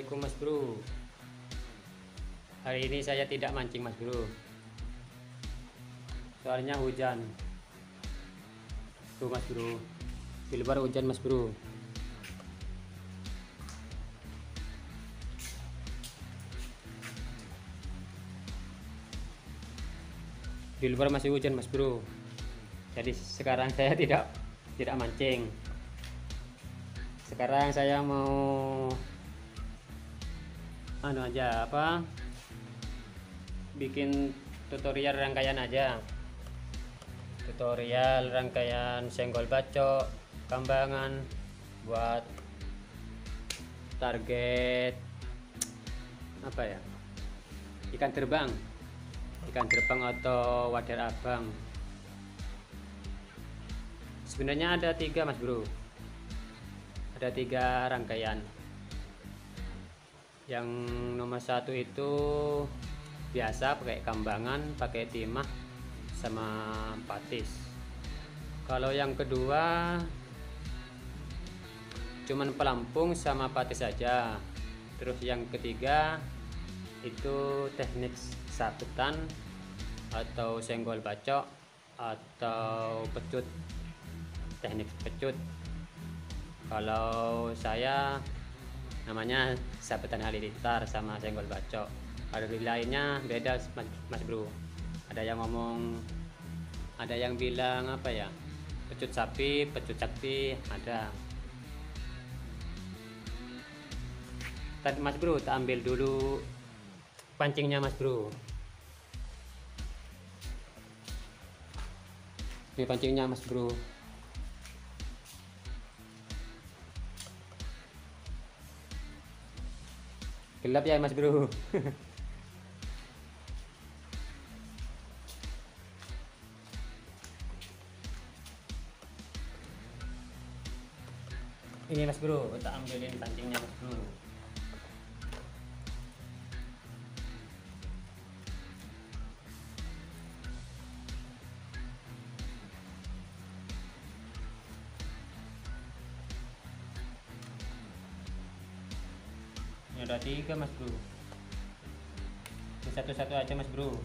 Assalamualaikum Mas Bro. Hari ini saya tidak mancing Mas Bro, soalnya hujan tuh Mas Bro. Di luar hujan Mas Bro. Di luar masih hujan Mas Bro. Jadi sekarang saya tidak mancing. Sekarang saya mau bikin tutorial rangkaian aja. Tutorial rangkaian senggol bacok, kambangan buat target ikan terbang atau wader abang. Sebenarnya ada 3 Mas Bro, ada 3 rangkaian. Yang nomor 1 itu biasa pakai kambangan, pakai timah sama patis. Kalau yang kedua cuman pelampung sama patis saja. Terus yang ketiga itu teknik sabetan atau senggol bacok atau pecut, teknik pecut. Kalau saya namanya sabetan halilintar sama senggol bacok. Kalau di lainnya beda Mas Bro. Ada yang bilang pecut sapi, pecut sakti ada. Tadi Mas Bro, tak ambil dulu pancingnya Mas Bro. Ini pancingnya Mas Bro. Gelap ya Mas Bro. Ini Mas Bro, tak ambilin pancingnya Mas Bro. Ini ada 3 Mas Bro. Ini satu-satu aja Mas Bro.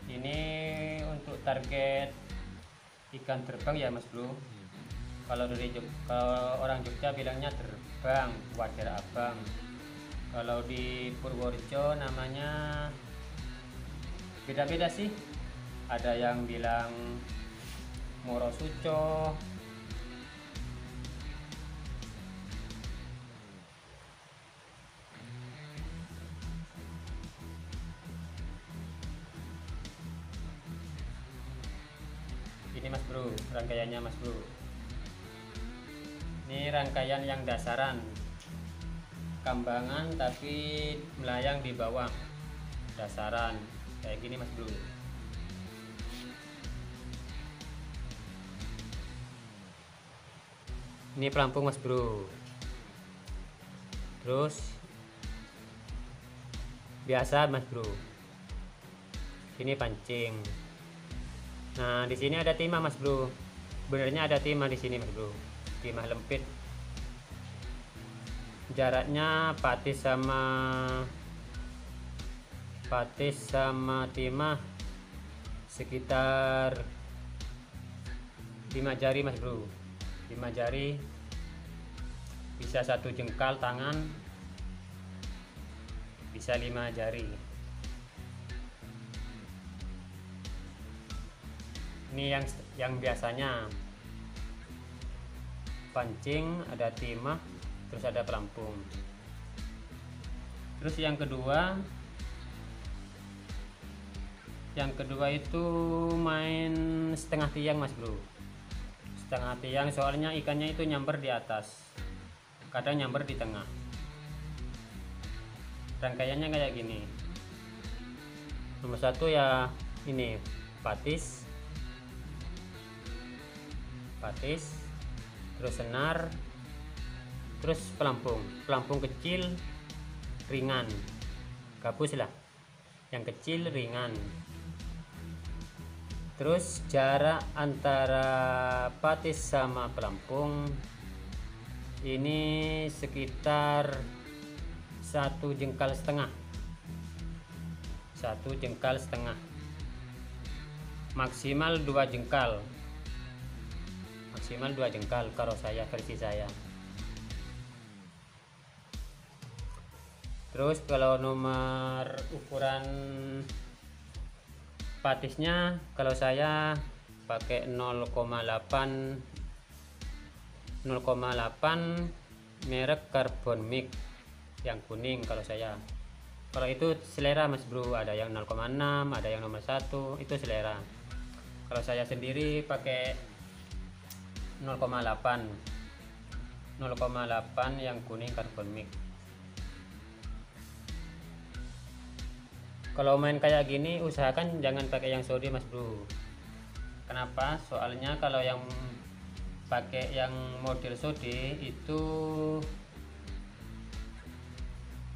Ini untuk target ikan terbang ya Mas Bro. Kalau orang Jogja bilangnya terbang, wader abang. Kalau di Purworejo namanya beda-beda sih. Ada yang bilang Moro Suco, ini Mas Bro, rangkaiannya Mas Bro. Ini rangkaian yang dasaran, kambangan tapi melayang di bawah, dasaran kayak gini Mas Bro. Ini pelampung Mas Bro. Terus biasa Mas Bro. Ini pancing. Nah, di sini ada timah Mas Bro. Sebenarnya ada timah di sini Mas Bro. Timah lempit. Jaraknya patis sama timah sekitar 5 jari Mas Bro. 5 jari, bisa 1 jengkal tangan, bisa 5 jari. Ini yang biasanya pancing, ada timah, terus ada pelampung. Terus yang kedua itu main setengah tiang Mas Bro. Setengah tiang, soalnya ikannya itu nyamber di atas, kadang nyamber di tengah. Rangkaiannya kayak gini. Nomor 1 ya ini patis, terus senar, terus pelampung kecil ringan, gabus lah. yang kecil ringan. Terus jarak antara patis sama pelampung ini sekitar 1,5 jengkal, 1,5 jengkal, maksimal 2 jengkal, kalau versi saya. Terus kalau nomor ukuran patisnya, kalau saya pakai 0,8 merek Carbon Mix yang kuning kalau saya. Kalau itu selera Mas Bro, ada yang 0,6, ada yang nomor 1, itu selera. Kalau saya sendiri pakai 0,8 yang kuning Carbon Mix. Kalau main kayak gini usahakan jangan pakai yang sodi Mas Bro. Kenapa? Soalnya kalau yang pakai yang model sodi itu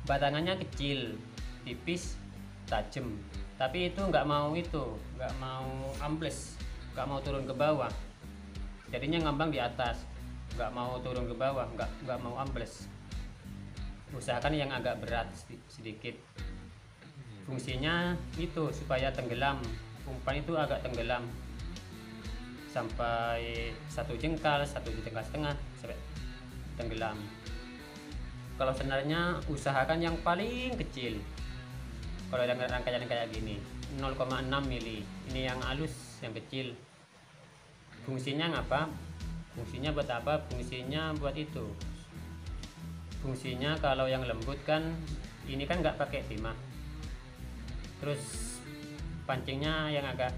batangannya kecil, tipis, tajam, tapi itu nggak mau ambles, nggak mau turun ke bawah, jadinya ngambang di atas, nggak mau turun ke bawah, nggak mau ambles. Usahakan yang agak berat sedikit. Fungsinya itu supaya tenggelam, umpan itu agak tenggelam sampai 1 jengkal, 1,5 jengkal sampai tenggelam. Kalau senarnya usahakan yang paling kecil. Kalau dengan rangkaian kayak gini 0,6 mili, ini yang halus, yang kecil. Fungsinya ngapa? Fungsinya buat apa? Fungsinya buat itu. Fungsinya kalau yang lembut kan, ini kan nggak pakai timah. Terus pancingnya yang agak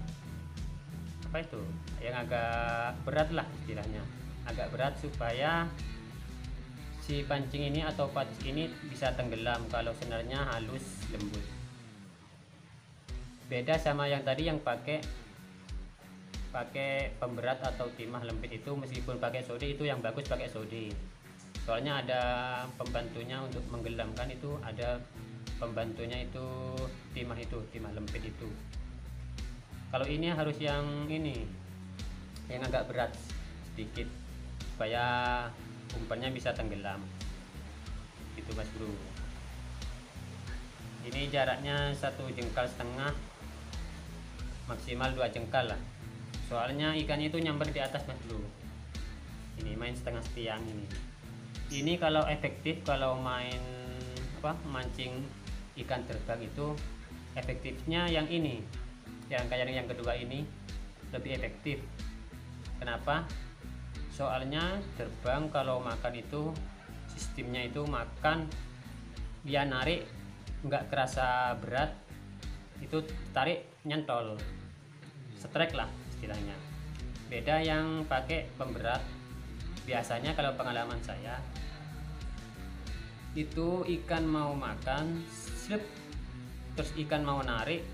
yang agak berat lah istilahnya, agak berat supaya si pancing ini atau patis ini bisa tenggelam. Kalau senarnya halus lembut, beda sama yang tadi yang pakai pemberat atau timah lembut itu. Meskipun pakai sodi itu yang bagus pakai sodi, soalnya ada pembantunya untuk menggelamkan, itu ada pembantunya itu timah lembut itu. Kalau ini harus yang yang agak berat sedikit supaya umpannya bisa tenggelam itu Mas Bro. Ini jaraknya 1,5 jengkal, maksimal 2 jengkal lah, soalnya ikannya itu nyamber di atas Mas Bro. Ini main setengah tiang ini kalau efektif, kalau mancing ikan terbang itu efektifnya yang ini, yang kayak yang kedua ini lebih efektif. Kenapa? Soalnya terbang kalau makan itu sistemnya itu makan, dia narik nggak kerasa berat, itu tarik nyantol, strike lah istilahnya. Beda yang pakai pemberat, biasanya kalau pengalaman saya itu ikan mau makan slip, terus ikan mau narik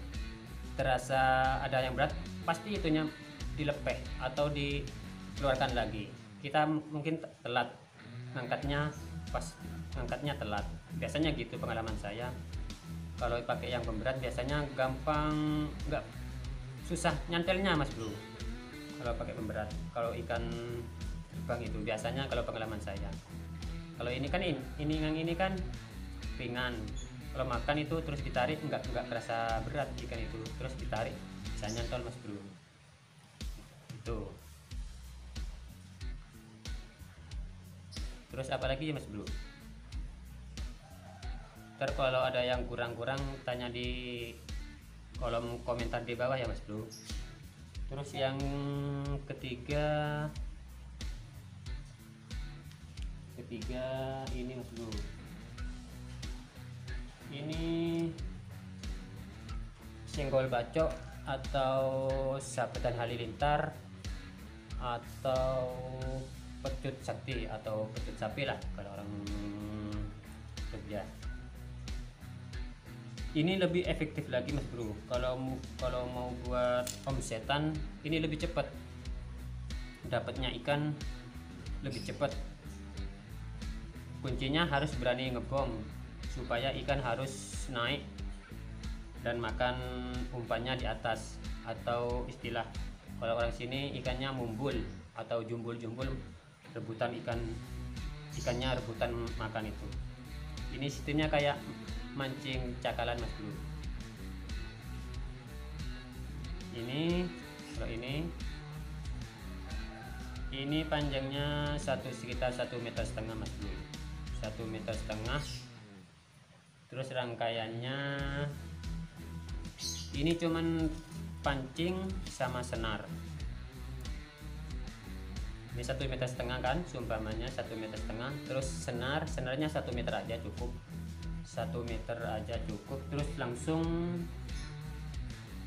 terasa ada yang berat, pasti itunya dilepeh atau dikeluarkan lagi. Kita mungkin telat ngangkatnya, telat, biasanya gitu pengalaman saya. Kalau pakai yang pemberat biasanya gampang, nggak susah nyantelnya Mas Bro kalau pakai pemberat. Kalau ikan terbang itu biasanya, kalau pengalaman saya. Kalau ini kan ini kan ringan, kalau makan itu terus ditarik nggak kerasa berat ikan itu, terus ditarik bisa nyantol Mas Bro itu. Terus apalagi Mas Bro, ntar kalau ada yang kurang tanya di kolom komentar di bawah ya Mas Bro. Terus yang ketiga ini Mas Bro, ini senggol bacok atau sabetan halilintar atau pecut sakti atau pecut sapi lah kalau orang Jogja. Ini lebih efektif lagi Mas Bro, kalau mau buat omsetan ini lebih cepat, dapatnya ikan lebih cepat. Kuncinya harus berani ngebom supaya ikan harus naik dan makan umpannya di atas, atau istilah kalau orang sini ikannya mumbul atau jumbul-jumbul, rebutan ikannya rebutan makan itu. Ini sistemnya kayak mancing cakalan Mas Bro. Ini kalau ini panjangnya sekitar 1,5 meter Mas Bro, 1,5 meter. Terus rangkaiannya ini cuman pancing sama senar. Ini 1,5 meter kan, seumpamanya 1,5 meter. Terus senarnya 1 meter aja cukup, 1 meter aja cukup. Terus langsung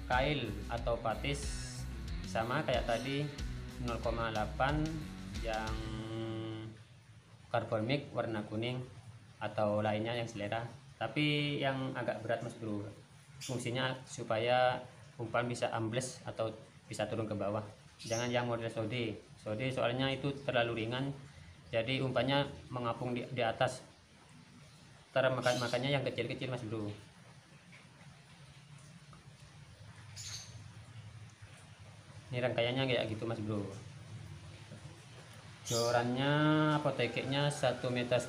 kail atau patis sama kayak tadi, 0,8 yang carbon mix warna kuning atau lainnya yang selera, tapi yang agak berat Mas Bro. Fungsinya supaya umpan bisa ambles atau bisa turun ke bawah. Jangan yang model sode soalnya itu terlalu ringan, jadi umpannya mengapung di atas. Makanya yang kecil-kecil Mas Bro. Ini rangkaiannya kayak gitu Mas Bro. Jorannya atau tekeknya 1,5 meter,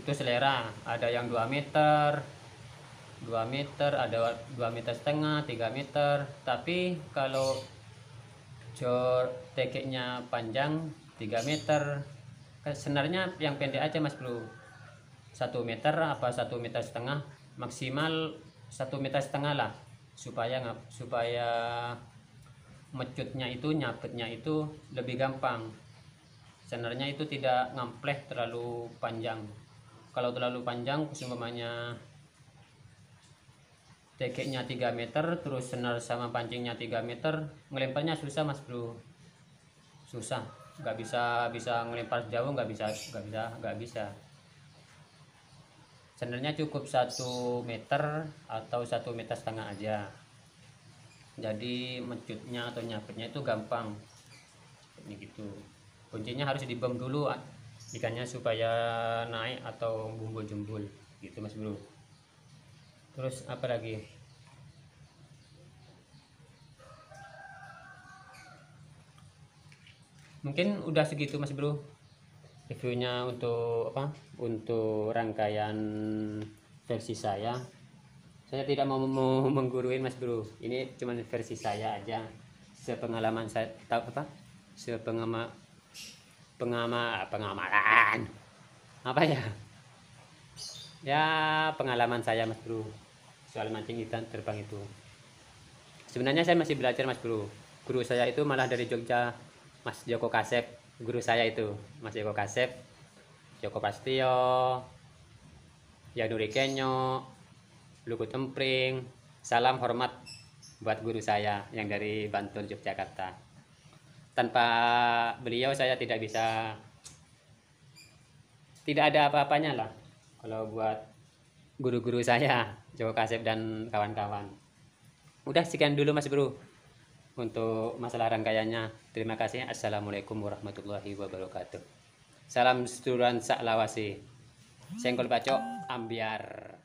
itu selera. Ada yang 2 meter, ada 2,5 meter, 3 meter. Tapi kalau tekeknya panjang 3 meter, senarnya yang pendek aja Mas Bro. 1 meter apa 1,5 meter, maksimal 1,5 meter lah, supaya mecutnya itu, nyapetnya itu lebih gampang. Senarnya itu tidak ngampleh terlalu panjang. Kalau terlalu panjang, umpamanya tekeknya 3 meter, terus senar sama pancingnya 3 meter, ngelemparnya susah Mas Bro. Susah, nggak bisa ngelempar jauh, nggak bisa. Senarnya cukup 1 meter atau 1,5 meter aja. Jadi mecutnya atau nyapetnya itu gampang. Ini gitu. Kuncinya harus dibom dulu ikannya supaya naik atau bumbul-jumbul gitu Mas Bro. Terus apa lagi? Mungkin udah segitu Mas Bro reviewnya untuk untuk rangkaian versi saya. Saya tidak mau mengguruin Mas Bro, ini cuma versi saya aja, sepengalaman saya tahu pengamalan pengalaman saya Mas Bro soal mancing ikan terbang itu. Sebenarnya saya masih belajar Mas Bro. Guru saya itu malah dari Jogja, Mas Joko Kasep. Guru saya itu Mas Joko Kasep, Joko Pastio, Yanuri Kenyo, Luku Tempring. Salam hormat buat guru saya yang dari Bantul, Yogyakarta. Tanpa beliau saya tidak ada apa-apanya lah kalau buat guru-guru saya, Joko Kasep dan kawan-kawan. Udah sekian dulu Mas Bro untuk masalah rangkaiannya. Terima kasih. Assalamualaikum warahmatullahi wabarakatuh. Salam seduluran sak lawase. Senggol bacok ambiar.